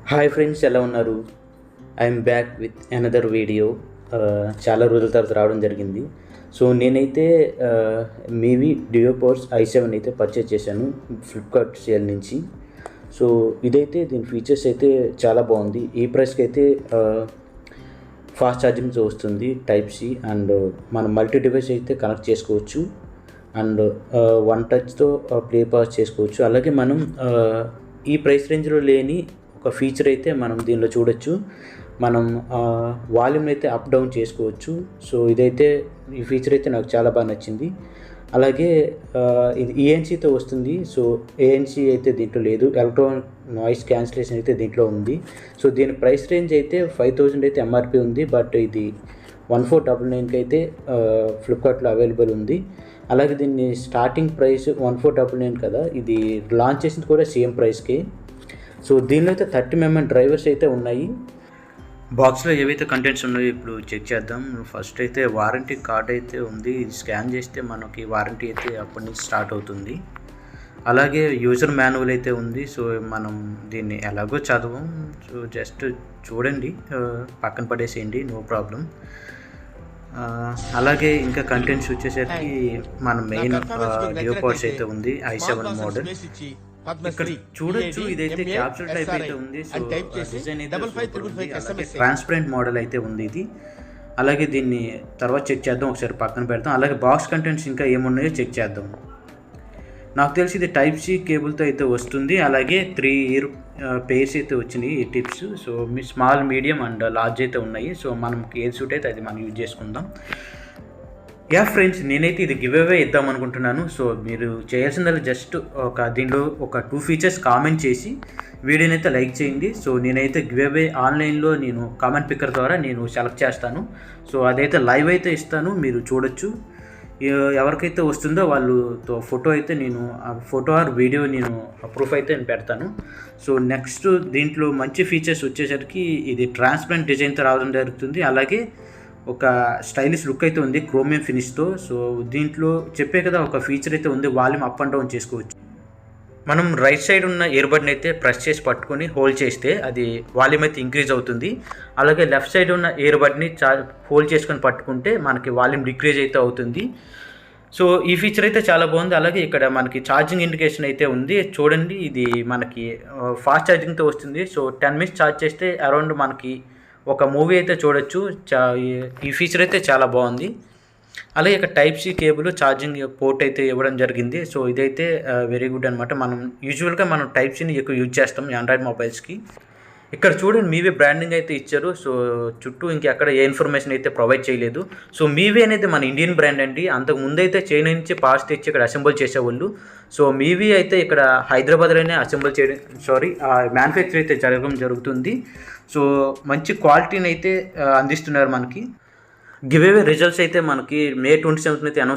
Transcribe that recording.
Hi friends, ఎలా ఉన్నారు? I'm back with another video. చాలా రోజుల తర్వాత రావడం జరిగింది. సో నేనైతే మీవి డియో పవర్స్ i7 అయితే పర్చేజ్ చేశాను ఫ్లిప్కార్ట్ సేల్ నుంచి. సో ఇదైతే దీని ఫీచర్స్ అయితే చాలా బాగుంది. ఈ ప్రైస్కి అయితే ఫాస్ట్ ఛార్జింగ్తో వస్తుంది, టైప్ సి, అండ్ మనం మల్టీ డివైస్ అయితే కనెక్ట్ చేసుకోవచ్చు, అండ్ వన్ టచ్తో ప్లే పాస్ చేసుకోవచ్చు. అలాగే మనం ఈ ప్రైస్ రేంజ్లో లేని ఒక ఫీచర్ అయితే మనం దీనిలో చూడొచ్చు. మనం వాల్యూమ్ అయితే అప్ డౌన్ చేసుకోవచ్చు. సో ఇదైతే ఈ ఫీచర్ అయితే నాకు చాలా బాగా నచ్చింది. అలాగే ఇది ఈఎన్సీతో వస్తుంది. సో ఏఎన్సీ అయితే దీంట్లో లేదు, ఎలక్ట్రానిక్ నాయిస్ క్యాన్సిలేషన్ అయితే దీంట్లో ఉంది. సో దీని ప్రైస్ రేంజ్ అయితే 5000 అయితే ఎంఆర్పి ఉంది, బట్ ఇది 1499కి అయితే ఫ్లిప్కార్ట్లో అవైలబుల్ ఉంది. అలాగే దీన్ని స్టార్టింగ్ ప్రైస్ 1499 కదా, ఇది లాంచ్ చేసింది కూడా సేమ్ ప్రైస్కి. సో దీనిలో అయితే 30mm డ్రైవర్స్ అయితే ఉన్నాయి. బాక్స్లో ఏవైతే కంటెంట్స్ ఉన్నాయో ఇప్పుడు చెక్ చేద్దాం. ఫస్ట్ అయితే వారంటీ కార్డ్ అయితే ఉంది. స్కాన్ చేస్తే మనకి వారంటీ అయితే అప్పటి నుంచి స్టార్ట్ అవుతుంది. అలాగే యూజర్ మాన్యువల్ అయితే ఉంది. సో మనం దీన్ని ఎలాగో చదవం, సో జస్ట్ చూడండి, పక్కన పడేసేయండి, నో ప్రాబ్లం. అలాగే ఇంకా కంటెంట్స్ వచ్చేసరికి మన మెయిన్ డియో పవర్స్ అయితే ఉంది, i7 మోడల్. ఇక్కడ చూడొచ్చు, ఇదైతే క్యాప్సూల్ టైప్ అయితే ఉంది. సో డిజైన్ అయితే ట్రాన్స్పరెంట్ మోడల్ అయితే ఉంది ఇది. అలాగే దీన్ని తర్వాత చెక్ చేద్దాం, ఒకసారి పక్కన పెడతాం. అలాగే బాక్స్ కంటెంట్స్ ఇంకా ఏమున్నాయో చెక్ చేద్దాం. నాకు తెలిసి ఇది టైప్ సి కేబుల్తో అయితే వస్తుంది. అలాగే 3 ఇయర్ పేర్స్ అయితే వచ్చినాయి ఈ tips. So me small, medium and large అయితే ఉన్నాయి. సో మనకి ఏది సూట్ అయితే అది మనం యూజ్ చేసుకుందాం. యా ఫ్రెండ్స్, నేనైతే ఇది గివ్ అవే ఇద్దాం అనుకుంటున్నాను. సో మీరు చేయాల్సిందల్లా జస్ట్ దీనిలో ఒక 2 ఫీచర్స్ కామెంట్ చేసి వీడియోని అయితే లైక్ చేయండి. సో నేనైతే గివ్ అవే ఆన్లైన్లో నేను కామెంట్ పిక్కర్ ద్వారా నేను సెలెక్ట్ చేస్తాను. సో అదైతే లైవ్ అయితే ఇస్తాను, మీరు చూడొచ్చు. ఎవరికైతే వస్తుందో వాళ్ళతో ఫోటో అయితే నేను ఫోటో ఆర్ వీడియో నేను ప్రూఫ్ అయితే నేను పెడతాను. సో నెక్స్ట్ దీంట్లో మంచి ఫీచర్స్ వచ్చేసరికి ఇది ట్రాన్స్పరెంట్ డిజైన్తో రావడం జరుగుతుంది. అలాగే ఒక స్టైలిష్ లుక్ అయితే ఉంది క్రోమియం ఫినిష్తో. సో దీంట్లో చెప్పే కదా ఒక ఫీచర్ అయితే ఉంది, వాల్యూమ్ అప్ అండ్ డౌన్ చేసుకోవచ్చు. మనం రైట్ సైడ్ ఉన్న ఇయర్బడ్ని అయితే ప్రెస్ చేసి పట్టుకొని హోల్డ్ చేస్తే అది వాల్యూమ్ అయితే ఇంక్రీజ్ అవుతుంది. అలాగే లెఫ్ట్ సైడ్ ఉన్న ఇయర్బడ్ని హోల్డ్ చేసుకొని పట్టుకుంటే మనకి వాల్యూమ్ డిక్రీజ్ అయితే అవుతుంది. సో ఈ ఫీచర్ అయితే చాలా బాగుంది. అలాగే ఇక్కడ మనకి ఛార్జింగ్ ఇండికేషన్ అయితే ఉంది, చూడండి. ఇది మనకి ఫాస్ట్ ఛార్జింగ్తో వస్తుంది. సో 10 minutes ఛార్జ్ చేస్తే అరౌండ్ మనకి ఒక మూవీ అయితే చూడొచ్చు. ఈ ఫీచర్ అయితే చాలా బాగుంది. అలాగే ఇక్కడ type C cable charging port అయితే ఇవ్వడం జరిగింది. సో ఇదైతే వెరీ గుడ్ అనమాట. మనం యూజువల్గా మనం టైప్ సిని ఎక్కువ యూజ్ చేస్తాం ఆండ్రాయిడ్ మొబైల్స్కి. ఇక్కడ చూడండి, మీవే బ్రాండింగ్ అయితే ఇచ్చారు. సో చుట్టూ ఇంకెక్కడ ఏ ఇన్ఫర్మేషన్ అయితే ప్రొవైడ్ చేయలేదు. సో మీవే అనేది మన ఇండియన్ బ్రాండ్ అండి. అంతకు ముందైతే చైనా నుంచి పార్ట్స్ తెచ్చి ఇక్కడ అసెంబుల్ చేసేవాళ్ళు. సో మీవీ అయితే ఇక్కడ హైదరాబాద్లోనే అసెంబుల్ చేయడం మ్యానుఫ్యాక్చర్ అయితే జరుగుతుంది. సో మంచి క్వాలిటీని అయితే అందిస్తున్నారు మనకి. గివ్ అవే రిజల్ట్స్ అయితే మనకి May 27th అయితే అనౌన్స్